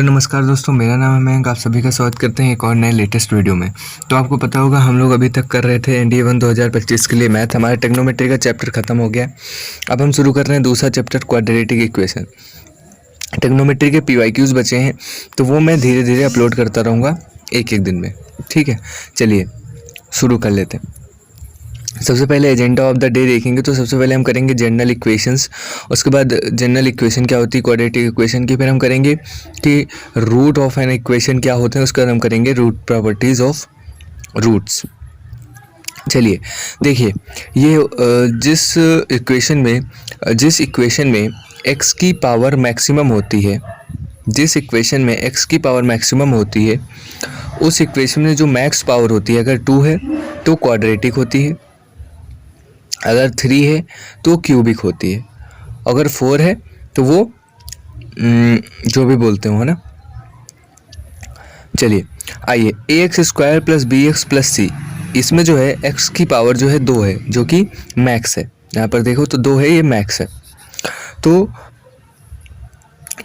Hello नमस्कार दोस्तों, मेरा नाम है मयंक। आप सभी का स्वागत करते हैं एक और नए लेटेस्ट वीडियो में। तो आपको पता होगा हम लोग अभी तक कर रहे थे एनडीए 1 2025 के लिए मैथ। हमारा ट्रिग्नोमेट्री का चैप्टर खत्म हो गया। अब हम शुरू कर रहे हैं दूसरा चैप्टर, क्वाड्रेटिक इक्वेशन। ट्रिग्नोमेट्री के PYQs बचे हैं, तो वो मैं धीरे धीरे अपलोड करता रहूँगा एक एक दिन में। ठीक है, चलिए शुरू कर लेते हैं। सबसे पहले एजेंडा ऑफ द डे देखेंगे, तो सबसे पहले हम करेंगे जनरल इक्वेशंस। उसके बाद जनरल इक्वेशन क्या होती है क्वाड्रेटिक इक्वेशन की, फिर हम करेंगे कि रूट ऑफ एन इक्वेशन क्या होते हैं, उसके बाद हम करेंगे रूट प्रॉपर्टीज़ ऑफ रूट्स। चलिए देखिए, ये जिस इक्वेशन में x की पावर मैक्सिमम होती है, जिस इक्वेशन में x की पावर मैक्सिमम होती है, उस इक्वेशन में जो मैक्स पावर होती है, अगर 2 है तो क्वाड्रेटिक होती है, अगर 3 है तो क्यूबिक होती है, अगर 4 है तो वो जो भी बोलते हो, है ना। चलिए आइए, ax² + bx + c, इसमें जो है x की पावर जो है 2 है, जो कि मैक्स है। यहाँ पर देखो तो 2 है, ये मैक्स है। तो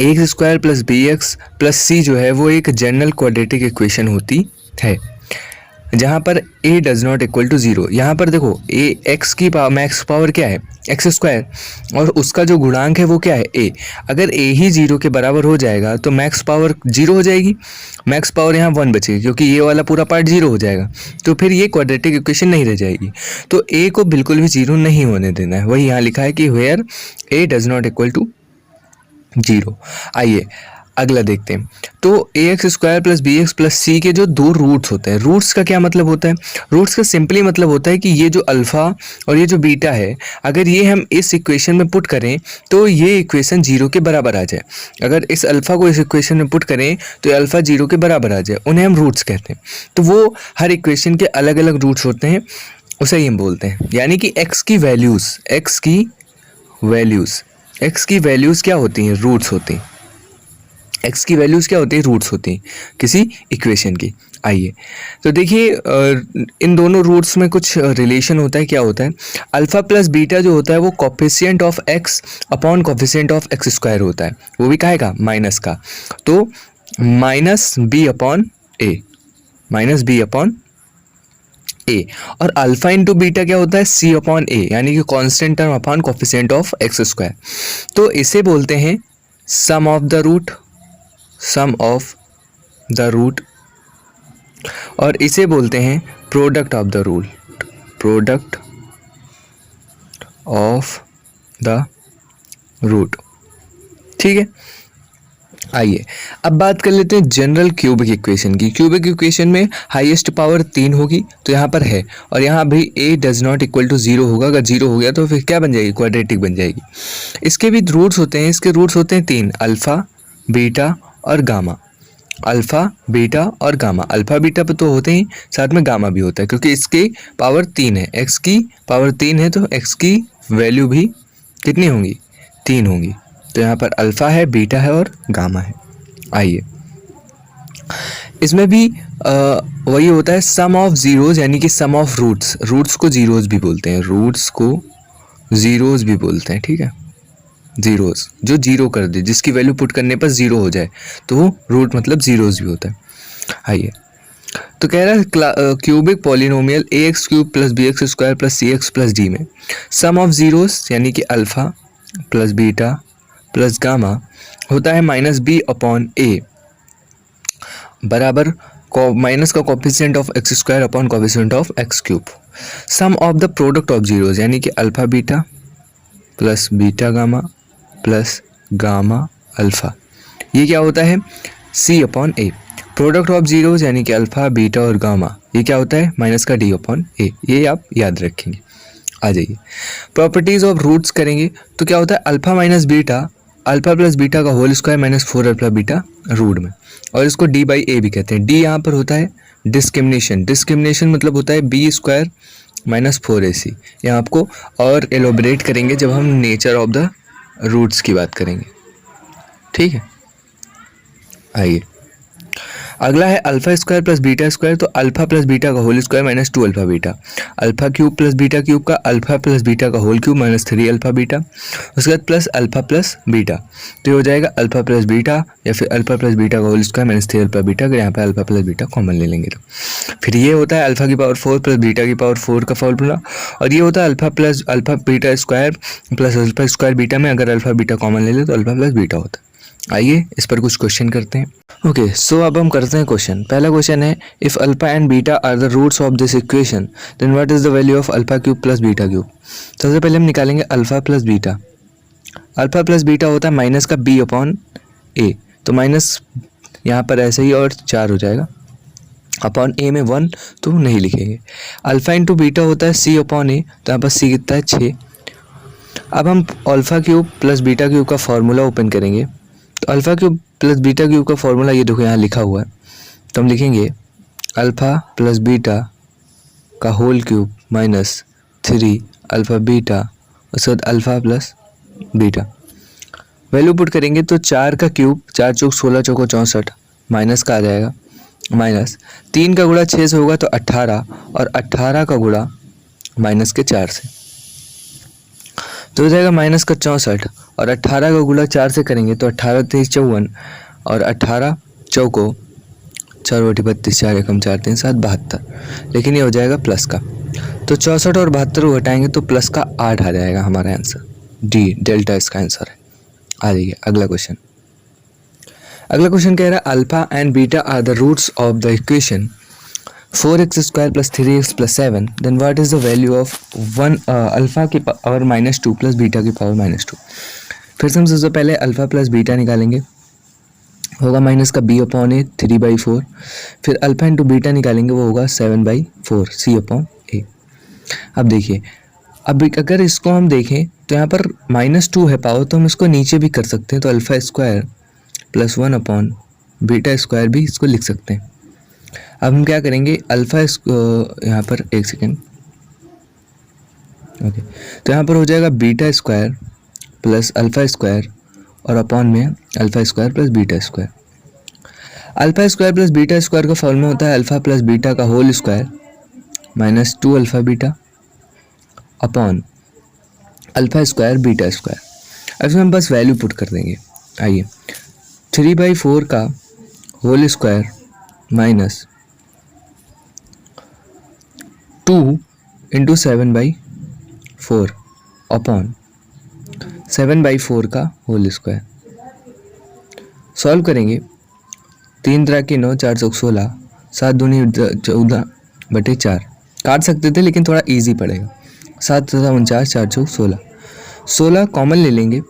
ax² + bx + c जो है वो एक जनरल क्वाड्रेटिक इक्वेशन होती है, जहाँ पर a does not equal to 0। यहाँ पर देखो x की मैक्स पावर क्या है, x², और उसका जो गुणांक है वो क्या है, a। अगर a ही 0 के बराबर हो जाएगा तो मैक्स पावर 0 हो जाएगी, मैक्स पावर यहाँ 1 बचेगी, क्योंकि ये वाला पूरा पार्ट 0 हो जाएगा, तो फिर ये क्वाड्रेटिक इक्वेशन नहीं रह जाएगी। तो a को बिल्कुल भी 0 नहीं होने देना है। वही यहाँ लिखा है कि where a does not equal to 0। आइए अगला देखते हैं। तो ax² + bx + c के जो दो रूट्स होते हैं, रूट्स का क्या मतलब होता है, रूट्स का सिंपली मतलब होता है कि ये जो अल्फ़ा और ये जो बीटा है, अगर ये हम इस इक्वेशन में पुट करें तो ये इक्वेशन 0 के बराबर आ जाए। अगर इस अल्फ़ा को इस इक्वेशन में पुट करें तो ये अल्फ़ा 0 के बराबर आ जाए, उन्हें हम रूट्स कहते हैं। तो वो हर इक्वेशन के अलग अलग रूट्स होते हैं, उसे ही हम बोलते हैं। यानी कि x की वैल्यूज़ क्या होती हैं, रूट्स होती हैं। x की वैल्यूज़ क्या होती है, रूट्स होती हैं किसी इक्वेशन की। आइए तो देखिए, इन दोनों रूट्स में कुछ रिलेशन होता है। क्या होता है, अल्फ़ा + बीटा जो होता है वो coefficient of x upon coefficient of x² होता है, वो भी काहे का, माइनस का। तो -b/a, और अल्फ़ा इंटू बीटा क्या होता है, c/a, यानी कि constant term upon coefficient of x²। तो इसे बोलते हैं सम ऑफ द रूट, और इसे बोलते हैं प्रोडक्ट ऑफ द रूट। ठीक है, आइए अब बात कर लेते हैं जनरल क्यूबिक इक्वेशन की। क्यूबिक इक्वेशन में हाईएस्ट पावर 3 होगी, तो यहाँ पर है, और यहाँ भी a does not equal to 0 होगा। अगर 0 हो गया तो फिर क्या बन जाएगी, क्वाड्रेटिक बन जाएगी। इसके भी रूट्स होते हैं, इसके रूट्स होते हैं 3, अल्फ़ा, बीटा और गामा। अल्फ़ा, बीटा और गामा, अल्फ़ा बीटा पे तो होते ही, साथ में गामा भी होता है, क्योंकि इसकी पावर 3 है, x की पावर 3 है, तो x की वैल्यू भी कितनी होंगी, 3 होंगी। तो यहाँ पर अल्फ़ा है, बीटा है और गामा है। आइए इसमें भी वही होता है, सम ऑफ ज़ीरोज़, यानी कि सम ऑफ रूट्स को ज़ीरोज़ भी बोलते हैं, ठीक है। ज़ीरोज़ जो 0 कर दे, जिसकी वैल्यू पुट करने पर 0 हो जाए, तो वो रूट मतलब ज़ीरोज़ भी होता है। आइए तो कह रहा है cubic polynomial ax³ + bx² + cx + d में सम ऑफ ज़ीरोज़, यानी कि अल्फ़ा + बीटा + गामा होता है -b/a, बराबर माइनस का coefficient of x² upon coefficient of x³। Sum of the product of zeros, यानी कि alpha beta + beta gamma + gamma alpha, ये क्या होता है, c/a। प्रोडक्ट ऑफ ज़ीरोज़, यानी कि अल्फ़ा, बीटा और गामा, ये क्या होता है, माइनस का d/a। ये आप याद रखेंगे। आ जाइए प्रॉपर्टीज़ ऑफ रूट्स करेंगे, तो क्या होता है, अल्फ़ा + बीटा का whole square -4 alpha beta root में, और इसको d/a भी कहते हैं। d यहाँ पर होता है डिस्क्रिमिनेशन मतलब होता है b² - 4ac। यहाँ आपको और एलोबरेट करेंगे जब हम नेचर ऑफ द रूट्स की बात करेंगे, ठीक है। आइए अगला है alpha square plus beta square, तो अल्फा प्लस बीटा का whole square minus 2 alpha beta, alpha cube plus beta cube का अल्फा प्लस बीटा का whole cube minus 3 alpha beta, उसके बाद प्लस अल्फा प्लस बीटा, तो ये हो जाएगा अल्फा प्लस बीटा या फिर अल्फा प्लस बीटा का whole square minus 3 alpha beta. अगर यहाँ पे अल्फा प्लस बीटा कॉमन ले लेंगे तो फिर ये होता है अल्फा की पावर 4 प्लस बीटा की पावर 4 का फॉर्मूला, और ये होता है alpha plus alpha beta square plus alpha square beta में अगर अल्फा बीटा कॉमन ले ले तो अल्फा प्लस बीटा होता है। आइए इस पर कुछ क्वेश्चन करते हैं। ओके सो अब हम करते हैं क्वेश्चन। पहला क्वेश्चन है if alpha and beta are the roots of this equation then what is the value of alpha cube plus beta cube. सबसे पहले हम निकालेंगे alpha plus beta. Alpha plus beta होता है माइनस का बी अपॉन ए, तो minus यहाँ पर ऐसे ही और 4 हो जाएगा, अपॉन ए में 1 तो नहीं लिखेंगे। अल्फा इंटू बीटा होता है सी अपॉन ए, तो यहाँ पर सी कितना है 6। अब हम alpha cube plus beta cube का फॉर्मूला ओपन करेंगे, तो alpha cube plus beta cube का फॉर्मूला ये देखो यहाँ लिखा हुआ है, तो हम लिखेंगे अल्फा प्लस बीटा का whole cube minus 3 alpha beta, उसके बाद alpha plus beta. Value put करेंगे तो 4 का क्यूब 4 चौक 16 चौको 64 माइनस का आ जाएगा, माइनस 3 का गुणा 6 से होगा तो 18, और 18 का गुणा माइनस के 4 से तो हो जाएगा माइनस का 64, और 18 का गुणा 4 से करेंगे तो 18 3 54, और 18 चौको 4 बटी 32 4 एकम 4 3 7 72, लेकिन ये हो जाएगा प्लस का, तो 64 और 72 को घटाएंगे तो प्लस का 8 आ जाएगा हमारा आंसर। डी डेल्टा इसका आंसर है। आ जाइए अगला क्वेश्चन। अगला क्वेश्चन कह रहा है alpha and beta are the roots of the equation 4x square plus 3x plus 7 then what is the value of alpha की पावर माइनस 2 प्लस बीटा की पावर माइनस 2। फिर से हम सबसे पहले अल्फा प्लस बीटा निकालेंगे, होगा माइनस का b अपॉन ए 3/4, फिर अल्फा इंटू बीटा निकालेंगे वो होगा 7/4 c अपॉन ए। अब देखिए, अब अगर इसको हम देखें तो यहाँ पर -2 है पावर, तो हम इसको नीचे भी कर सकते हैं, तो alpha square plus 1 upon beta square भी इसको लिख सकते हैं। अब हम क्या करेंगे अल्फा यहाँ पर एक सेकेंड, ओके, तो यहाँ पर हो जाएगा beta square plus alpha square और अपॉन में alpha square plus beta square. Alpha square plus beta square का फॉर्मूला होता है अल्फा प्लस बीटा का whole square minus 2 alpha beta upon alpha square beta square. अब इसमें हम बस वैल्यू पुट कर देंगे। आइए 3/4 का whole square minus 2 into 7/4 upon 7/4 का होल स्क्वायर। सॉल्व करेंगे, 3 तरह की 9 4 चौक 16 7 दूनी 14/4 काट सकते थे लेकिन थोड़ा इजी पड़ेगा। 7 तथा 49 4 चौक 16, 16 कॉमन ले लेंगे,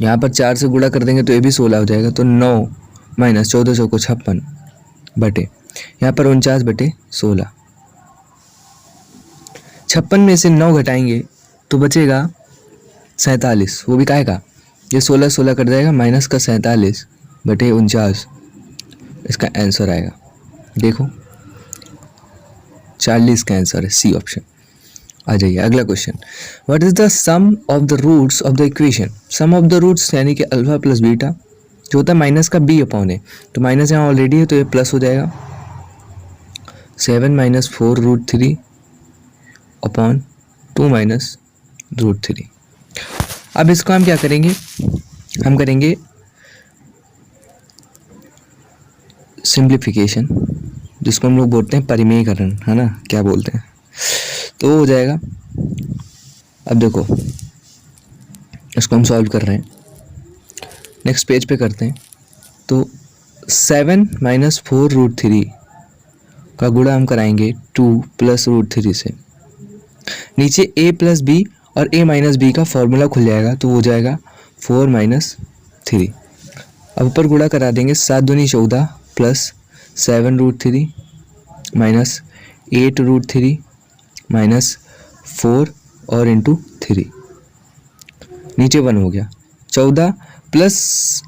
यहाँ पर 4 से गुणा कर देंगे तो ये भी 16 हो जाएगा, तो 9 माइनस 14 चौको 56 बटे यहाँ पर 49/16। 56 में से 9 घटाएंगे तो बचेगा 47, वो भी काहे का, ये 16 16 कट जाएगा, माइनस का 47/49 इसका आंसर आएगा। देखो 40 का आंसर है, सी ऑप्शन। आ जाइए अगला question. What is the sum of the roots of the equation. Sum of the roots यानी कि अल्फा प्लस बीटा जो होता है माइनस का b अपॉन है, तो माइनस यहाँ ऑलरेडी है तो ये प्लस हो जाएगा 7 माइनस 4√3 अपॉन 2 माइनस √3। अब इसको हम क्या करेंगे, हम करेंगे सिंप्लीफिकेशन, जिसको हम लोग बोलते हैं परिमेयकरण, है ना, क्या बोलते हैं, तो हो जाएगा। अब देखो इसको हम सॉल्व कर रहे हैं, नेक्स्ट पेज पे करते हैं, तो 7 माइनस 4√3 का गुणा हम कराएंगे 2 प्लस √3 से, नीचे a प्लस बी और a माइनस बी का फॉर्मूला खुल जाएगा, तो हो जाएगा 4 माइनस 3। अब ऊपर गुणा करा देंगे, 7 दूनी 14 प्लस 7√3 माइनस 8√3 माइनस 4 और इंटू 3, नीचे 1 हो गया, 14 प्लस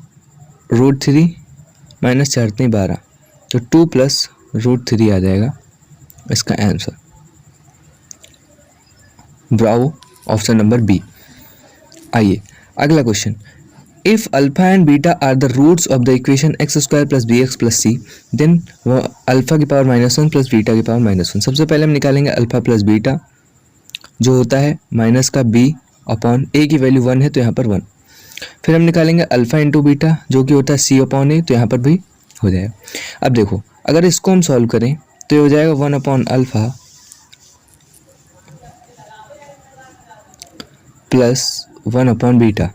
√3 माइनस 4 3 12, तो 2 प्लस √3 आ जाएगा इसका answer. Bravo, option number B. आइए अगला question. If alpha and beta are the roots of the equation x square plus bx plus c, then alpha की पावर -1 प्लस बीटा की पावर -1। सबसे पहले हम निकालेंगे अल्फा प्लस बीटा, जो होता है माइनस का b अपॉन a की वैल्यू 1 है तो यहाँ पर 1। फिर हम निकालेंगे अल्फा इंटू बीटा, जो कि होता है c अपॉन a, तो यहाँ पर भी हो जाएगा। अब देखो, अगर इसको हम सॉल्व करें तो ये हो जाएगा 1 upon alpha plus 1 upon beta.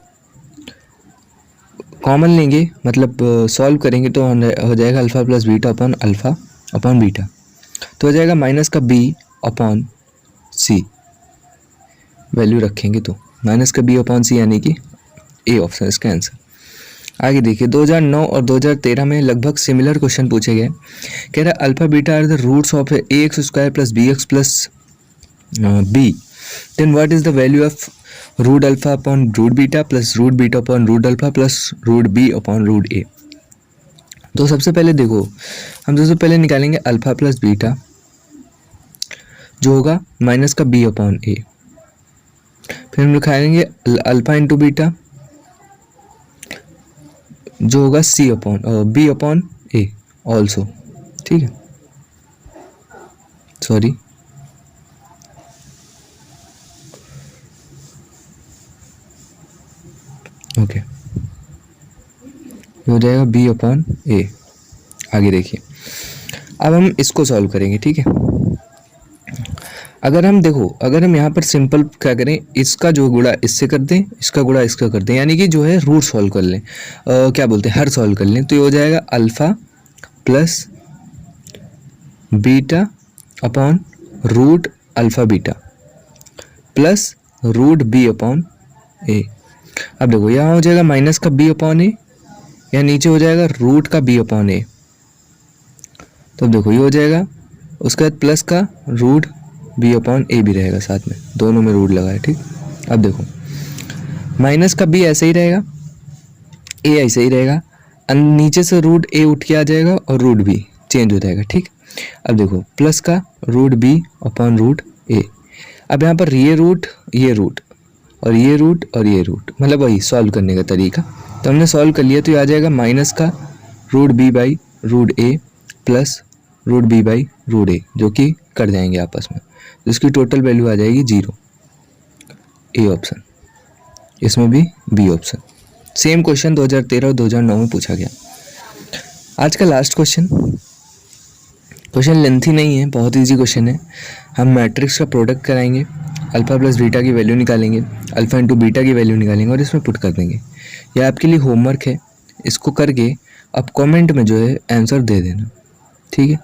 Common लेंगे, मतलब सॉल्व करेंगे तो हो जाएगा alpha plus beta upon beta, तो हो जाएगा माइनस का b अपॉन c, वैल्यू रखेंगे तो माइनस का b अपॉन c, यानी कि ए ऑप्शन इसका आंसर। आगे देखिए, 2009 और 2013 में लगभग सिमिलर क्वेश्चन पूछे गए। कह रहा है alpha beta are the roots of a x square plus b x plus b, then what is the value of root alpha upon root beta plus root beta upon root alpha plus root b upon root a. तो सबसे पहले देखो, हम सबसे पहले निकालेंगे alpha plus beta, जो होगा माइनस का बी अपॉन ए। फिर हम निकालेंगे अल्फा इंटू बीटा, जो होगा सी अपॉन बी अपॉन ए ऑल्सो, ठीक है, सॉरी, ओके, हो जाएगा b अपॉन ए। आगे देखिए, अब हम इसको सॉल्व करेंगे, ठीक है। अगर हम देखो, अगर हम यहाँ पर सिंपल क्या करें, इसका जो गुणा इससे कर दें, इसका गुणा इसका कर दें, यानी कि जो है रूट सॉल्व कर लें, क्या बोलते हैं, हर सॉल्व कर लें, तो ये हो जाएगा alpha plus beta upon root alpha beta plus root b upon a. अब देखो, यहाँ हो जाएगा माइनस का b अपॉन ए, या नीचे हो जाएगा रूट का b अपॉन ए। तो अब देखो, ये हो जाएगा, उसके बाद प्लस का रूट b अपॉन ए भी रहेगा साथ में, दोनों में रूट लगा है, ठीक। अब देखो, माइनस का b ऐसे ही रहेगा, a ऐसे ही रहेगा, नीचे से रूट a उठ के आ जाएगा और रूट b चेंज हो जाएगा, ठीक। अब देखो, प्लस का root b upon root a। अब यहाँ पर ये रूट और ये रूट और ये रूट, मतलब वही सॉल्व करने का तरीका। तो हमने सॉल्व कर लिया, तो ये आ जाएगा माइनस का root b by root a plus root b by root a, जो कि कर जाएंगे आपस में, तो इसकी टोटल वैल्यू आ जाएगी 0, ए ऑप्शन, इसमें भी बी ऑप्शन। सेम क्वेश्चन 2013 और 2009 में पूछा गया। आज का लास्ट क्वेश्चन लेंथी नहीं है, बहुत ईजी क्वेश्चन है। हम मैट्रिक्स का प्रोडक्ट कराएंगे, अल्फ़ा प्लस बीटा की वैल्यू निकालेंगे, अल्फ़ा इंटू बीटा की वैल्यू निकालेंगे और इसमें पुट कर देंगे। यह आपके लिए होमवर्क है, इसको करके आप कमेंट में जो है आंसर दे देना, ठीक है।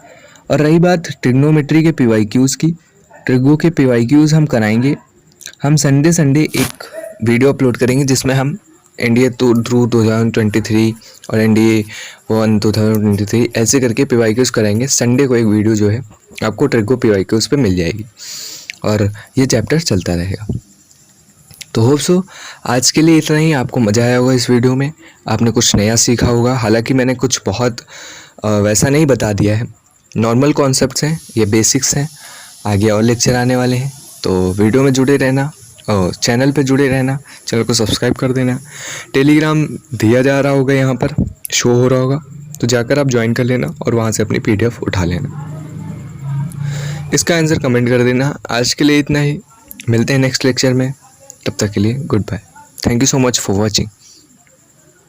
और रही बात ट्रिग्नोमेट्री के PYQs की, ट्रिगो के PYQs हम कराएंगे। हम संडे एक वीडियो अपलोड करेंगे जिसमें हम NDA थ्रू 2023 और NDA 1 2023 ऐसे करके PYQs कराएंगे। संडे को एक वीडियो जो है आपको ट्रिगो PYQs पे मिल जाएगी और ये चैप्टर चलता रहेगा। तो होप सो आज के लिए इतना ही। आपको मज़ा आया होगा इस वीडियो में, आपने कुछ नया सीखा होगा। हालांकि मैंने कुछ बहुत वैसा नहीं बता दिया है, नॉर्मल कॉन्सेप्ट्स हैं, ये बेसिक्स हैं। आगे और लेक्चर आने वाले हैं, तो वीडियो में जुड़े रहना और चैनल पे जुड़े रहना, चैनल को सब्सक्राइब कर देना। टेलीग्राम दिया जा रहा होगा, यहाँ पर शो हो रहा होगा, तो जाकर आप ज्वाइन कर लेना और वहाँ से अपनी PDF उठा लेना। इसका आंसर कमेंट कर देना। आज के लिए इतना ही, मिलते हैं नेक्स्ट लेक्चर में, तब तक के लिए goodbye. Thank you so much for watching.